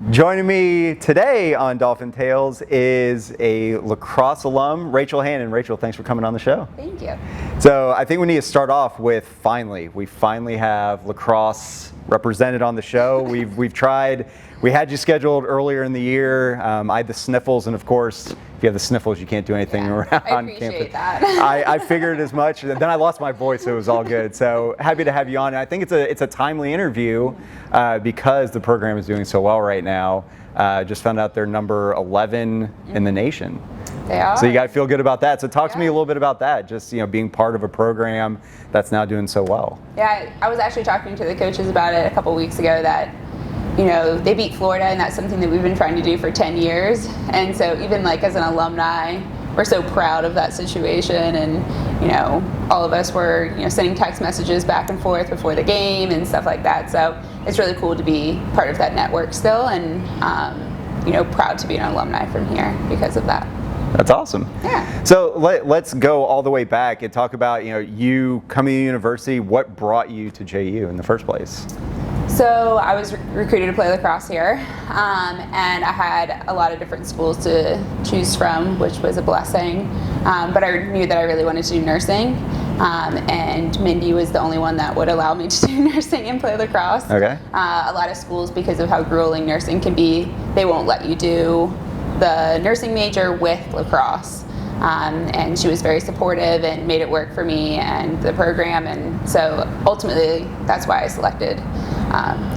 Joining me today on Dolphin Tales is a lacrosse alum, Rachel Hannon. Rachel, thanks for coming on the show. Thank you. So I think we need to start off with we finally have lacrosse represented on the show. We've tried. We had you scheduled earlier in the year. I had the sniffles, and of course, if you have the sniffles, you can't do anything around campus. I appreciate that. I figured as much. Then I lost my voice, so it was all good. So happy to have you on. And I think it's a timely interview because the program is doing so well right now. Just found out they're number 11 in the nation. They are. So you got to feel good about that. So talk to me a little bit about that. Just being part of a program that's now doing so well. Yeah, I was actually talking to the coaches about it a couple weeks ago that they beat Florida, and that's something that we've been trying to do for 10 years. And so even like as an alumni, we're so proud of that situation. And all of us were sending text messages back and forth before the game and stuff like that. So it's really cool to be part of that network still, and proud to be an alumni from here because of that. That's awesome. Yeah. So let's go all the way back and talk about you coming to university. What brought you to JU in the first place? So I was recruited to play lacrosse here, and I had a lot of different schools to choose from, which was a blessing. But I knew that I really wanted to do nursing, and Mindy was the only one that would allow me to do nursing and play lacrosse. Okay. A lot of schools, because of how grueling nursing can be, they won't let you do the nursing major with lacrosse. And she was very supportive and made it work for me and the program, and so ultimately that's why I selected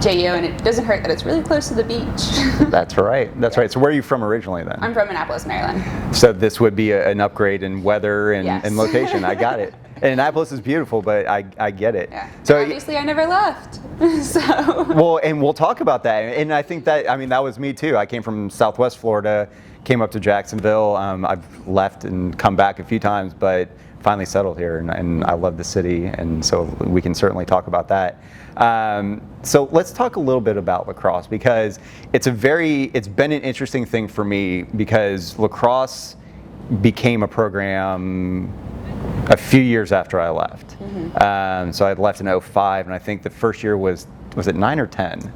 JU, and it doesn't hurt that it's really close to the beach. That's right. That's right. So where are you from originally then? I'm from Annapolis, Maryland. So this would be an upgrade in weather and, Yes. and location. I got it. And Annapolis is beautiful, but I get it. Yeah. So obviously I never left. So. Well, and we'll talk about that. And I think that was me too. I came from Southwest Florida, came up to Jacksonville. I've left and come back a few times, but finally settled here, and I love the city, and so we can certainly talk about that. So let's talk a little bit about lacrosse, because it's been an interesting thing for me, because lacrosse became a program a few years after I left. Mm-hmm. So I left in 2005, and I think the first year was it 9 or 10?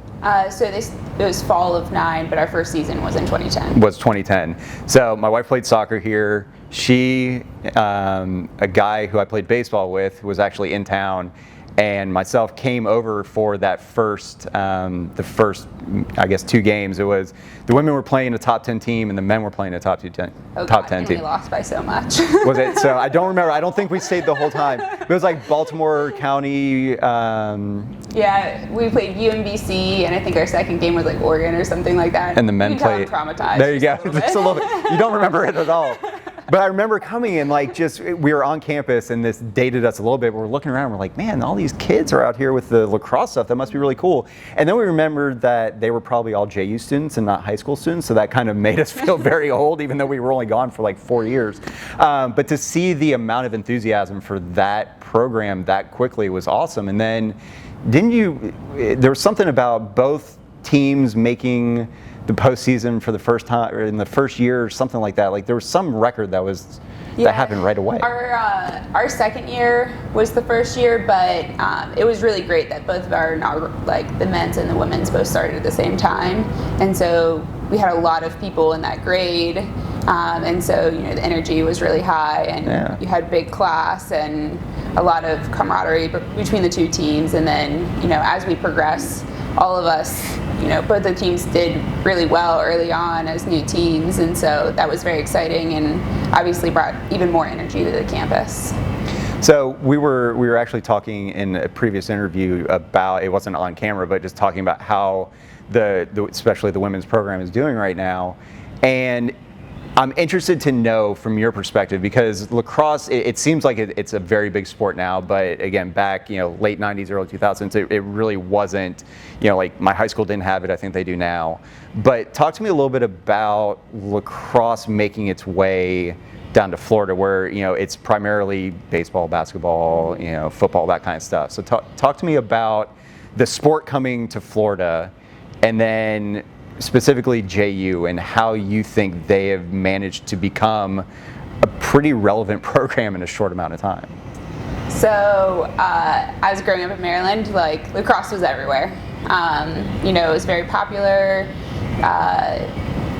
So it was fall of 9, but our first season was in 2010. Was 2010. So my wife played soccer here. She, a guy who I played baseball with, was actually in town, and myself came over for that the first, I guess, 2 games. It was the women were playing a top 10 team, and the men were playing a top 10 and team. we lost by so much. Was it? So I don't remember. I don't think we stayed the whole time. It was like Baltimore County. Yeah, we played UMBC, and I think our second game was like Oregon or something like that. And the men played. Traumatized. There you go. Just a little bit. You don't remember it at all. But I remember coming and we were on campus, and this dated us a little bit. We're looking around, and we're like, man, all these kids are out here with the lacrosse stuff. That must be really cool. And then we remembered that they were probably all JU students and not high school students, so that kind of made us feel very old, even though we were only gone for like 4 years. But to see the amount of enthusiasm for that program that quickly was awesome. And then there was something about both teams making the postseason for the first time, or in the first year, or something like that. Like there was some record that happened right away. Our second year was the first year, but it was really great that both of our the men's and the women's both started at the same time, and so we had a lot of people in that grade, and so the energy was really high, and you had big class and a lot of camaraderie between the two teams, and then as we progress, all of us, both the teams did really well early on as new teams, and so that was very exciting and obviously brought even more energy to the campus. So we were actually talking in a previous interview about, it wasn't on camera, but just talking about how especially the women's program is doing right now, and I'm interested to know from your perspective, because lacrosse, it seems like it's a very big sport now, but again, back late 90s, early 2000s, it really wasn't, like my high school didn't have it, I think they do now. But talk to me a little bit about lacrosse making its way down to Florida, where it's primarily baseball, basketball, football, that kind of stuff. So talk to me about the sport coming to Florida, and then specifically JU, and how you think they have managed to become a pretty relevant program in a short amount of time. So I was growing up in Maryland, lacrosse was everywhere. It was very popular.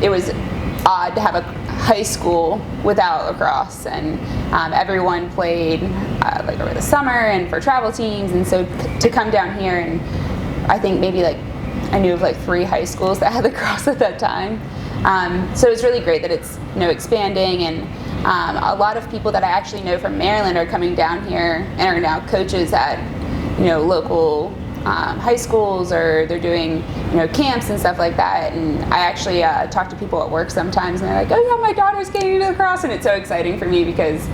it was odd to have a high school without lacrosse, and everyone played like over the summer and for travel teams, and so to come down here, and I think maybe like I knew of like 3 high schools that had lacrosse at that time. So it's really great that it's expanding, and a lot of people that I actually know from Maryland are coming down here and are now coaches at local high schools, or they're doing camps and stuff like that. And I actually talk to people at work sometimes, and they're like, "Oh yeah, my daughter's getting into lacrosse," and it's so exciting for me because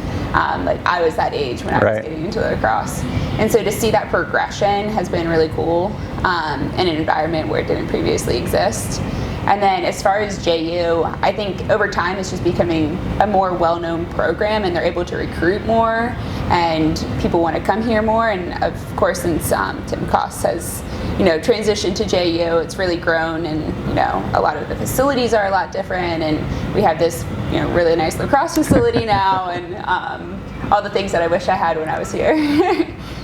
like I was that age when I was getting into lacrosse, and so to see that progression has been really cool in an environment where it didn't previously exist. And then as far as JU, I think over time it's just becoming a more well-known program, and they're able to recruit more, and people want to come here more. And of course, since Tim Koss has transitioned to JU, it's really grown, and a lot of the facilities are a lot different, and we have this really nice lacrosse facility now, and all the things that I wish I had when I was here.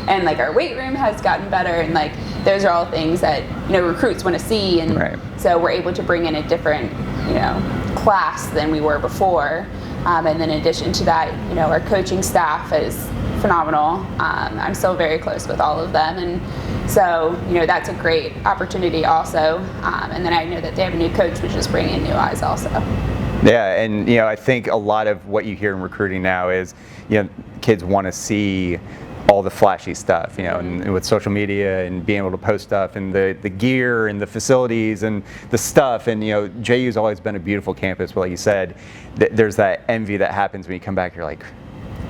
And like our weight room has gotten better, and like those are all things that recruits want to see, and so we're able to bring in a different class than we were before. And then in addition to that, our coaching staff is phenomenal. I'm still very close with all of them, and so that's a great opportunity also. And then I know that they have a new coach, which is bringing in new eyes also. Yeah, and I think a lot of what you hear in recruiting now is kids want to see all the flashy stuff, and with social media and being able to post stuff, and the gear and the facilities and the stuff. And JU's always been a beautiful campus, but like you said, there's that envy that happens when you come back. You're like,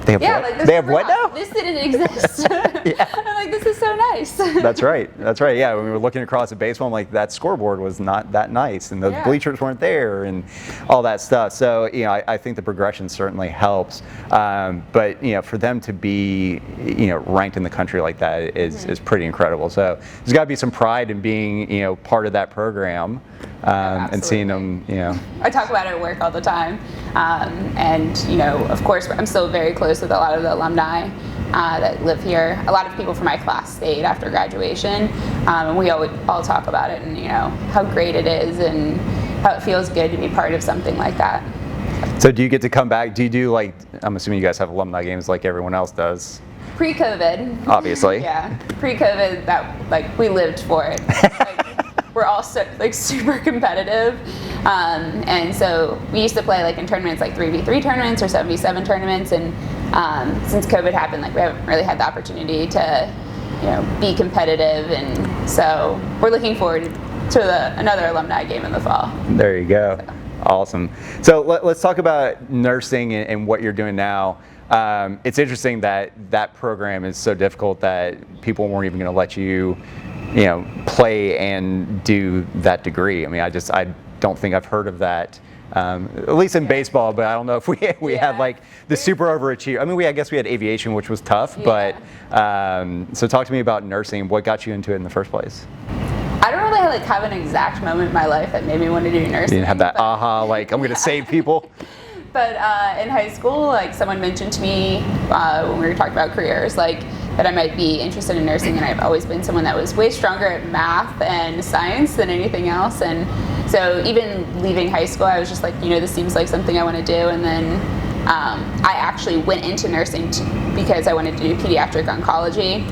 they have what? Like, they have what now? This didn't exist. I'm like, this is so nice. That's right. Yeah, when we were looking across at baseball, I'm like, that scoreboard was not that nice, and those bleachers weren't there, and all that stuff. So I think the progression certainly helps. But for them to be ranked in the country like that is pretty incredible. So there's got to be some pride in being part of that program, and seeing them. I talk about it at work all the time, and of course I'm still very close with a lot of the alumni that live here. A lot of people from my class stayed after graduation, and we all talk about it, and how great it is, and how it feels good to be part of something like that. So do you get to come back? Do you do like, I'm assuming you guys have alumni games like everyone else does? Pre-COVID. Obviously. Yeah, pre-COVID, that like we lived for it. We're all super competitive, and so we used to play like in tournaments like 3v3 tournaments or 7v7 tournaments, and since COVID happened, like we haven't really had the opportunity to be competitive, and so we're looking forward to another alumni game in the fall. There you go. So. Awesome. So let's talk about nursing and what you're doing now. It's interesting that program is so difficult that people weren't even going to let you play and do that degree. I mean, I don't think I've heard of that, at least in baseball, but I don't know if we had like the super overachiever. I mean, I guess we had aviation, which was tough, but so talk to me about nursing. What got you into it in the first place? I don't really have an exact moment in my life that made me want to do nursing. You didn't have that aha, like I'm going to save people? But in high school, like someone mentioned to me when we were talking about careers, like that I might be interested in nursing, and I've always been someone that was way stronger at math and science than anything else. And so even leaving high school, I was just like, this seems like something I want to do. And then I actually went into nursing because I wanted to do pediatric oncology.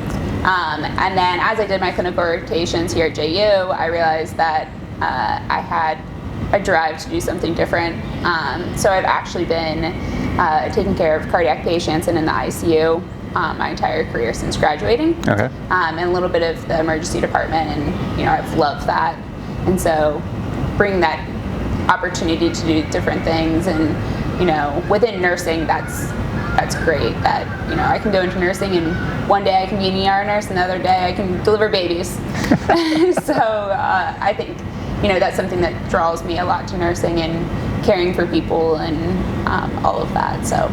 And then as I did my clinical rotations here at JU, I realized that I had a drive to do something different. So I've actually been taking care of cardiac patients and in the ICU my entire career since graduating. Okay. And a little bit of the emergency department, and I've loved that. And so bring that opportunity to do different things, and within nursing, that's great that I can go into nursing, and one day I can be an ER nurse, and the other day I can deliver babies. So I think that's something that draws me a lot to nursing and caring for people and all of that. So.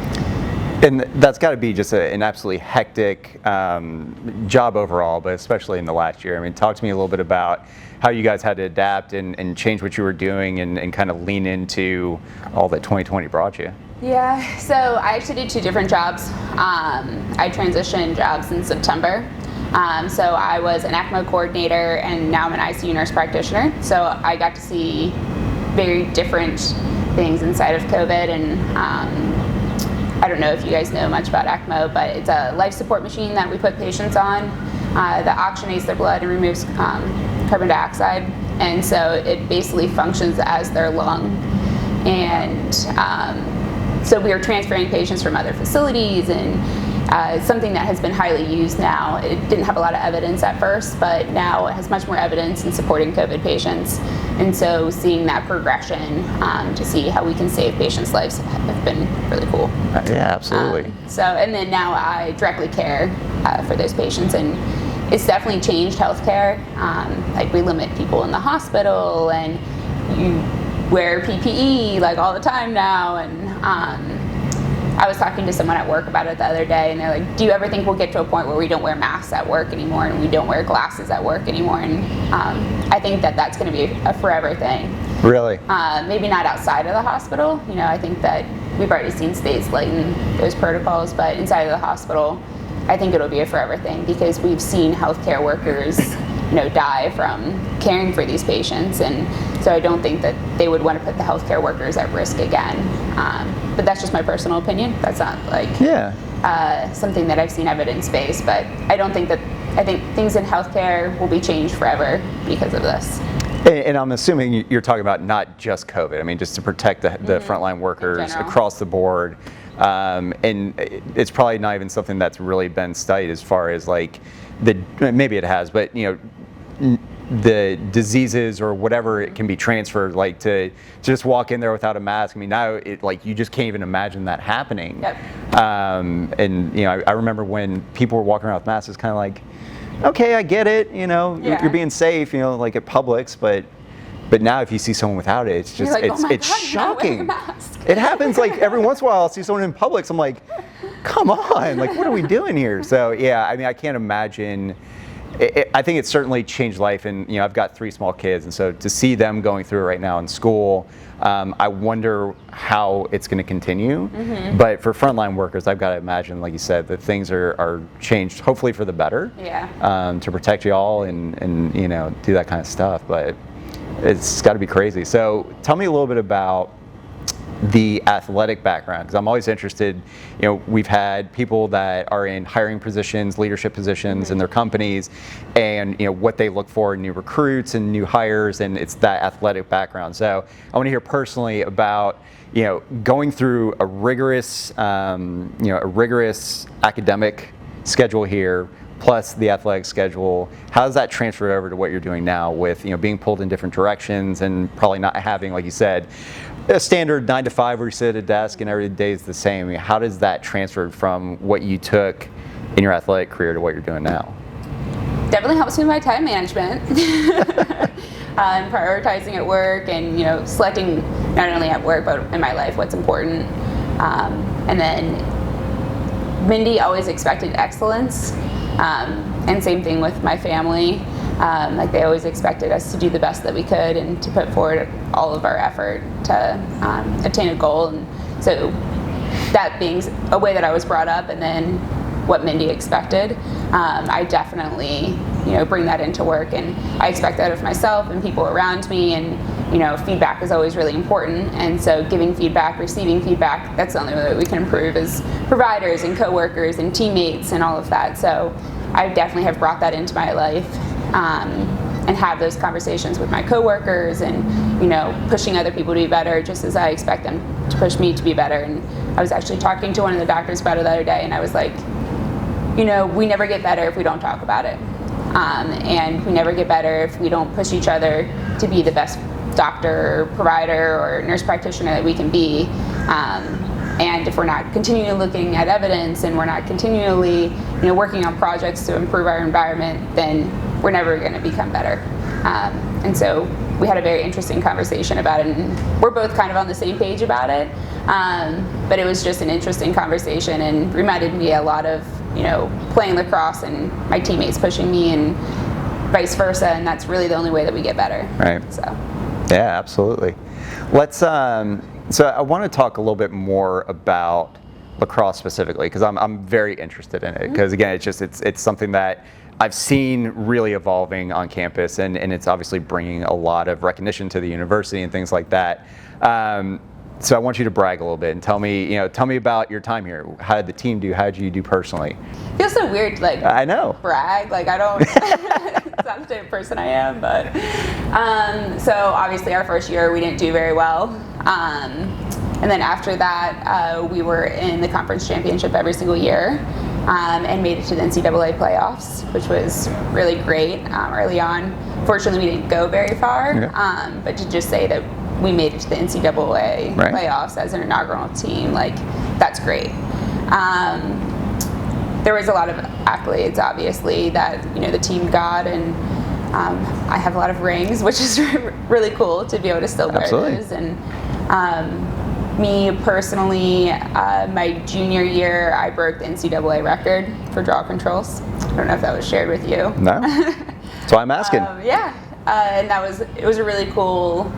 And that's got to be just an absolutely hectic job overall, but especially in the last year. I mean, talk to me a little bit about how you guys had to adapt and change what you were doing and kind of lean into all that 2020 brought you. Yeah, so I actually did 2 different jobs. I transitioned jobs in September. So I was an ACMO coordinator, and now I'm an ICU nurse practitioner. So I got to see very different things inside of COVID, and I don't know if you guys know much about ECMO, but it's a life support machine that we put patients on that oxygenates their blood and removes carbon dioxide, and so it basically functions as their lung. And so we are transferring patients from other facilities, and something that has been highly used now. It didn't have a lot of evidence at first, but now it has much more evidence in supporting COVID patients. And so seeing that progression to see how we can save patients' lives have been really cool. Yeah, absolutely. And then now I directly care for those patients, and it's definitely changed healthcare. Like we limit people in the hospital, and you wear PPE like all the time now, and I was talking to someone at work about it the other day, and they're like, do you ever think we'll get to a point where we don't wear masks at work anymore and we don't wear glasses at work anymore? And I think that that's going to be a forever thing. Really? Maybe not outside of the hospital. You know, I think that we've already seen states lighten those protocols, but inside of the hospital, I think it'll be a forever thing, because we've seen healthcare workers, you know, die from caring for these patients, and so I don't think that they would want to put the healthcare workers at risk again. But that's just my personal opinion. That's not like something that I've seen evidence-based, but I think things in healthcare will be changed forever because of this. And I'm assuming you're talking about not just COVID. I mean, just to protect the frontline workers across the board. And it's probably not even something that's really been studied as far as like maybe it has, but you know, the diseases or whatever it can be transferred, like to just walk in there without a mask. I mean, now it like you just can't even imagine that happening. Yep. And you know, I remember when people were walking around with masks, it's kind of like, okay, I get it. You know, you're being safe. You know, like at Publix, but now if you see someone without it, it's just like, it's shocking. It happens like every once in a while. I'll see someone in Publix. I'm like, come on, like what are we doing here? So yeah, I mean, I can't imagine. I think it's certainly changed life, and you know, I've got 3 small kids, and so to see them going through it right now in school, I wonder how it's going to continue. But for frontline workers, I've got to imagine, like you said, that things are changed, hopefully for the better. Yeah. To protect you all and you know, do that kind of stuff. But it's got to be crazy. So tell me a little bit about the athletic background, because I'm always interested. You know, we've had people that are in hiring positions, leadership positions in their companies, and you know what they look for in new recruits and new hires, and it's that athletic background. So I want to hear personally about, you know, going through a rigorous academic schedule here, plus the athletic schedule. How does that transfer over to what you're doing now with, you know, being pulled in different directions and probably not having, like you said, a standard 9 to 5 where you sit at a desk and every day is the same? I mean, how does that transfer from what you took in your athletic career to what you're doing now? Definitely helps me with my time management. And prioritizing at work, and you know, selecting not only at work but in my life what's important. And then Mindy always expected excellence, and same thing with my family. Like they always expected us to do the best that we could and to put forward all of our effort to attain a goal. And so that being a way that I was brought up, and then what Mindy expected, I definitely, you know, bring that into work, and I expect that of myself and people around me. And you know, feedback is always really important, and so giving feedback, receiving feedback, that's the only way that we can improve as providers and coworkers and teammates and all of that. So I definitely have brought that into my life, and have those conversations with my coworkers, and you know, pushing other people to be better just as I expect them to push me to be better. And I was actually talking to one of the doctors about it the other day, and I was like, you know, we never get better if we don't talk about it, and we never get better if we don't push each other to be the best doctor or provider or nurse practitioner that we can be. And if we're not continually looking at evidence, and we're not continually, you know, working on projects to improve our environment, then we're never going to become better. And so we had a very interesting conversation about it, and we're both kind of on the same page about it. But it was just an interesting conversation, and reminded me a lot of, you know, playing lacrosse and my teammates pushing me and vice versa, and that's really the only way that we get better. Right. So. Yeah, absolutely. Let's. So I want to talk a little bit more about lacrosse specifically, because I'm very interested in it. Because again, it's something that I've seen really evolving on campus, and it's obviously bringing a lot of recognition to the university and things like that. So I want you to brag a little bit and tell me about your time here. How did the team do? How did you do personally? It feels so weird, like, I know. brag. Like, I don't, it's not the type of person I am, but, so obviously our first year we didn't do very well. And then after that, we were in the conference championship every single year, and made it to the NCAA playoffs, which was really great early on. Fortunately, we didn't go very far, Okay. but to just say that we made it to the NCAA Right. playoffs as an inaugural team, like, that's great. There was a lot of accolades, obviously, that the team got, and I have a lot of rings, which is really cool to be able to still wear Absolutely. those. And me personally, my junior year, I broke the NCAA record for draw controls. I don't know if that was shared with you. No, that's why I'm asking. Yeah, and it was a really cool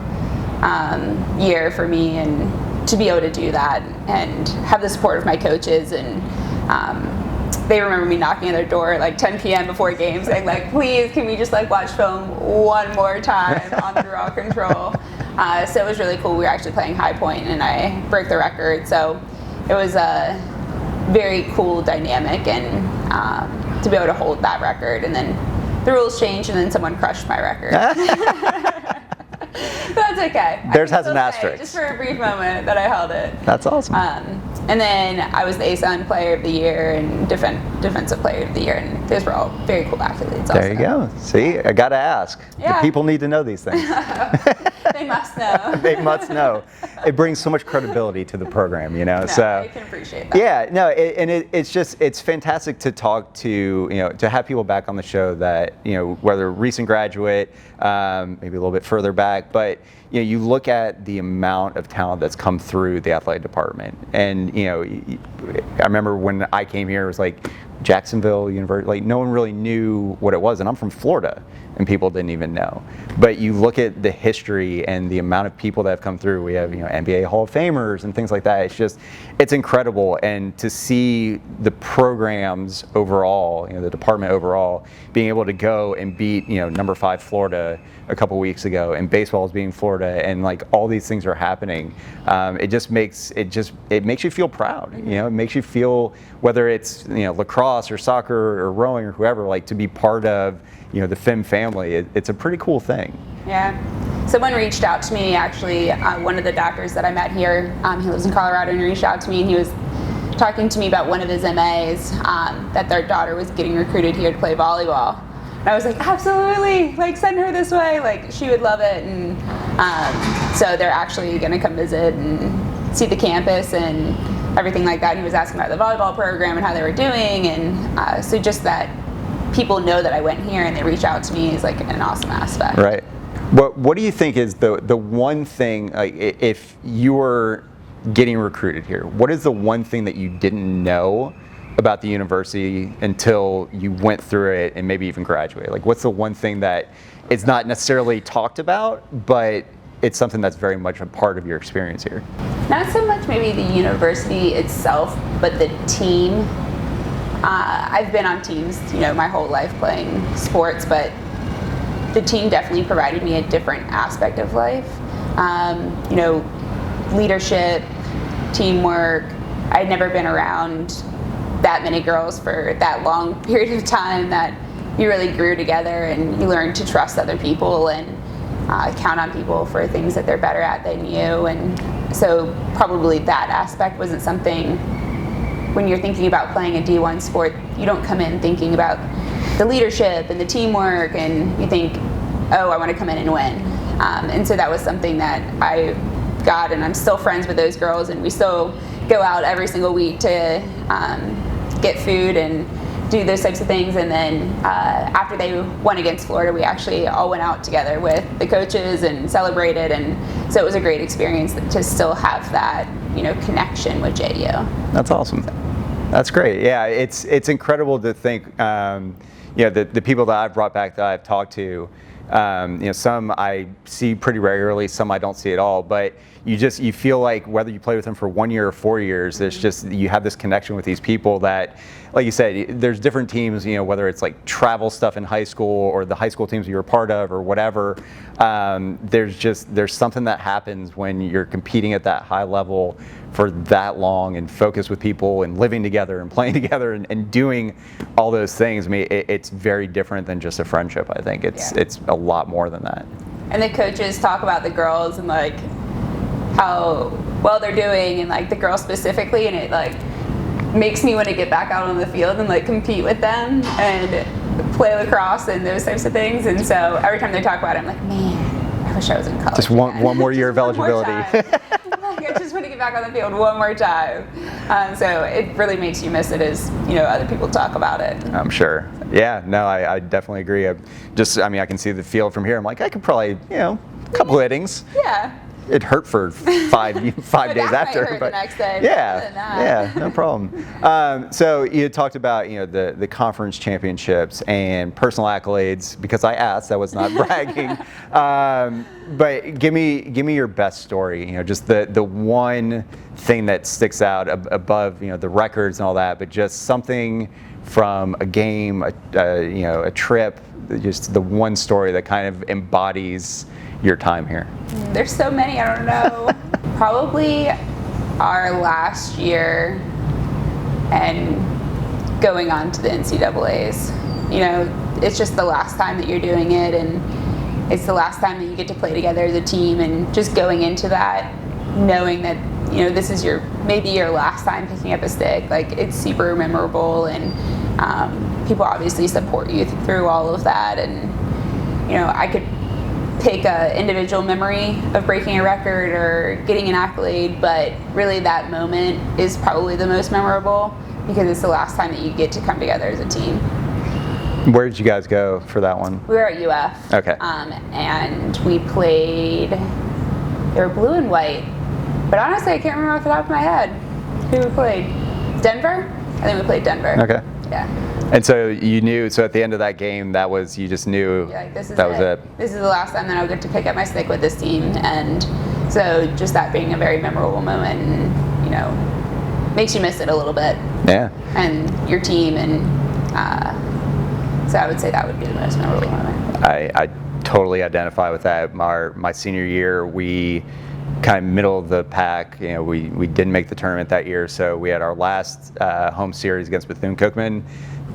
year for me, and to be able to do that and have the support of my coaches, and they remember me knocking on their door at like 10 p.m. before games saying, like, please, can we just like watch film one more time on the draw control? So it was really cool. We were actually playing High Point, and I broke the record. So it was a very cool dynamic, and to be able to hold that record. And then the rules changed, and then someone crushed my record. That's okay. Theirs I can has an still say, asterisk. just for a brief moment that I held it. That's awesome. And then I was the ASUN Player of the Year and Defensive Player of the Year, and those were all very cool accolades. There you go. See, I got to ask. Yeah. The people need to know these things. They must know. They must know. It brings so much credibility to the program, No, so I can appreciate that. yeah, no, it's fantastic to talk to, to have people back on the show that, whether recent graduate, maybe a little bit further back, but you look at the amount of talent that's come through the athletic department, and I remember when I came here, it was like Jacksonville University, like no one really knew what it was, and I'm from Florida, and people didn't even know. But you look at the history and the amount of people that have come through. We have NBA Hall of Famers and things like that. It's incredible, and to see the programs overall, the department overall, being able to go and beat number 5 Florida a couple weeks ago, and baseball is being Florida, and like all these things are happening. It makes you feel proud. It makes you feel, whether it's lacrosse or soccer or rowing or whoever, like to be part of the FIM family. It's a pretty cool thing. Yeah. Someone reached out to me, actually, one of the doctors that I met here, he lives in Colorado, and he reached out to me, and he was talking to me about one of his MAs, that their daughter was getting recruited here to play volleyball. And I was like, absolutely, like send her this way, like she would love it. And so they're actually gonna come visit and see the campus and everything like that. And he was asking about the volleyball program and how they were doing, and so just that people know that I went here and they reach out to me is like an awesome aspect. Right. What do you think is the one thing, like, if you were getting recruited here, what is the one thing that you didn't know about the university until you went through it and maybe even graduated? Like, what's the one thing that it's not necessarily talked about, but it's something that's very much a part of your experience here? Not so much maybe the university itself, but the team. I've been on teams, my whole life playing sports, but the team definitely provided me a different aspect of life. Leadership, teamwork. I'd never been around that many girls for that long period of time, that you really grew together and you learned to trust other people and count on people for things that they're better at than you. And so probably that aspect wasn't something, when you're thinking about playing a D1 sport, you don't come in thinking about the leadership and the teamwork, and you think, oh, I want to come in and win. And so that was something that I got, and I'm still friends with those girls, and we still go out every single week to get food and do those types of things. And then after they won against Florida, we actually all went out together with the coaches and celebrated, and so it was a great experience to still have that connection with JU. That's awesome. That's great. Yeah, it's incredible to think, the people that I've brought back, that I've talked to, Some I see pretty regularly, some I don't see at all. But you feel like whether you play with them for 1 year or 4 years, it's just you have this connection with these people that, like you said, there's different teams. Whether it's like travel stuff in high school or the high school teams you were part of or whatever. There's something that happens when you're competing at that high level for that long and focused with people and living together and playing together and doing all those things. I mean, it's very different than just a friendship. I think it's a lot more than that. And the coaches talk about the girls and like how well they're doing, and like the girls specifically, and it like makes me want to get back out on the field and like compete with them and play lacrosse and those types of things. And so every time they talk about it, I'm like, man, I wish I was in college. Just one more year of eligibility. I just want to get back on the field one more time. So it really makes you miss it as other people talk about it. I'm sure. Yeah, no, I definitely agree. I can see the field from here. I'm like, I could probably, a couple innings. Yeah. It hurt for five days after, hurt the next day. Yeah, no problem. So you talked about the conference championships and personal accolades. Because I asked, that was not bragging. But give me your best story. Just the one thing that sticks out above the records and all that, but just something from a game, a trip, just the one story that kind of embodies your time here. There's so many, I don't know. Probably our last year and going on to the NCAAs. It's just the last time that you're doing it, and it's the last time that you get to play together as a team, and just going into that knowing that this is maybe your last time picking up a stick. Like, it's super memorable, and people obviously support you through all of that. And I could pick an individual memory of breaking a record or getting an accolade, but really that moment is probably the most memorable because it's the last time that you get to come together as a team. Where did you guys go for that one? We were at UF. Okay. And we played, they were blue and white, but honestly I can't remember off the top of my head who we played. Denver? I think we played Denver. Okay. Yeah. And so you knew, so at the end of that game, you just knew this is that was it. This is the last time that I'll get to pick up my stick with this team. And so just that being a very memorable moment, and, makes you miss it a little bit. Yeah. And your team, and so I would say that would be the most memorable moment. I totally identify with that. My senior year, we kind of middle of the pack. We didn't make the tournament that year, so we had our last home series against Bethune-Cookman,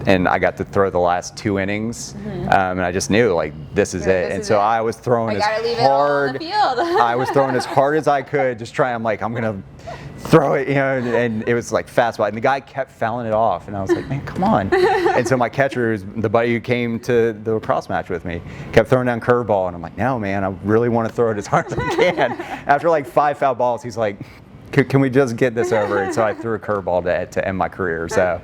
and I got to throw the last 2 innings, and I just knew, like, this is it. And so I was throwing as hard. I was throwing as hard as I could, just trying. I'm like, I'm gonna throw it, and it was like fastball, and the guy kept fouling it off, and I was like, man, come on. And so my catcher, the buddy who came to the lacrosse match with me, kept throwing down curveball, and I'm like, no, man, I really want to throw it as hard as I can. After like 5 foul balls, he's like, can we just get this over? And so I threw a curveball to end my career. So.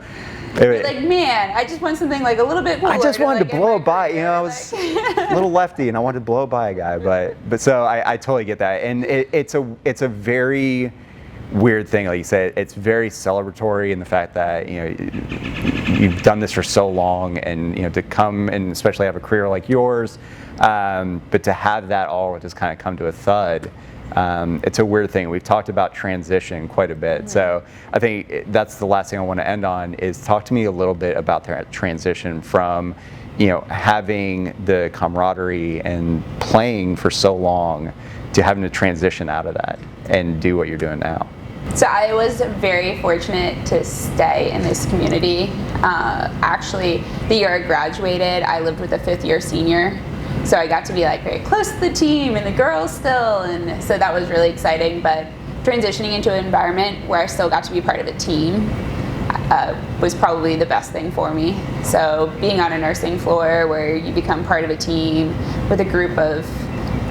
You're like, man, I just want something like a little bit cooler. I just wanted to blow by, I was a little lefty, and I wanted to blow by a guy, but so I totally get that, and it's a very weird thing, like you said. It's very celebratory in the fact that you've done this for so long, and to come and especially have a career like yours, but to have that all just kind of come to a thud. It's a weird thing. We've talked about transition quite a bit. So I think that's the last thing I want to end on is talk to me a little bit about that transition from, having the camaraderie and playing for so long to having to transition out of that and do what you're doing now. So I was very fortunate to stay in this community. Actually, the year I graduated, I lived with a 5th-year senior. So I got to be like very close to the team and the girls still, and so that was really exciting. But transitioning into an environment where I still got to be part of a team was probably the best thing for me. So being on a nursing floor where you become part of a team with a group of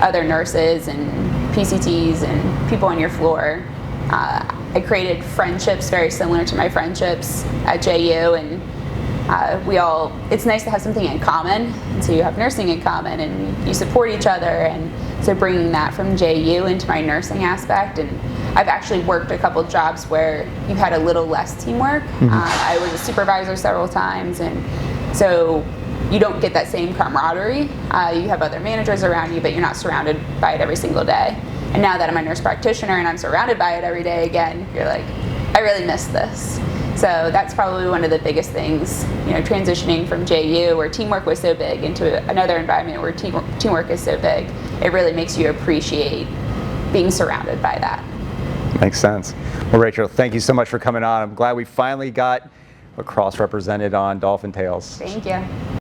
other nurses and PCTs and people on your floor, I created friendships very similar to my friendships at JU, and it's nice to have something in common. And so you have nursing in common and you support each other, and so bringing that from JU into my nursing aspect. And I've actually worked a couple jobs where you've had a little less teamwork. I was a supervisor several times, and so you don't get that same camaraderie. You have other managers around you, but you're not surrounded by it every single day. And now that I'm a nurse practitioner and I'm surrounded by it every day again, you're like, I really miss this. So that's probably one of the biggest things, transitioning from JU, where teamwork was so big, into another environment where teamwork is so big. It really makes you appreciate being surrounded by that. Makes sense. Well, Rachel, thank you so much for coming on. I'm glad we finally got lacrosse represented on Dolphin Tales. Thank you.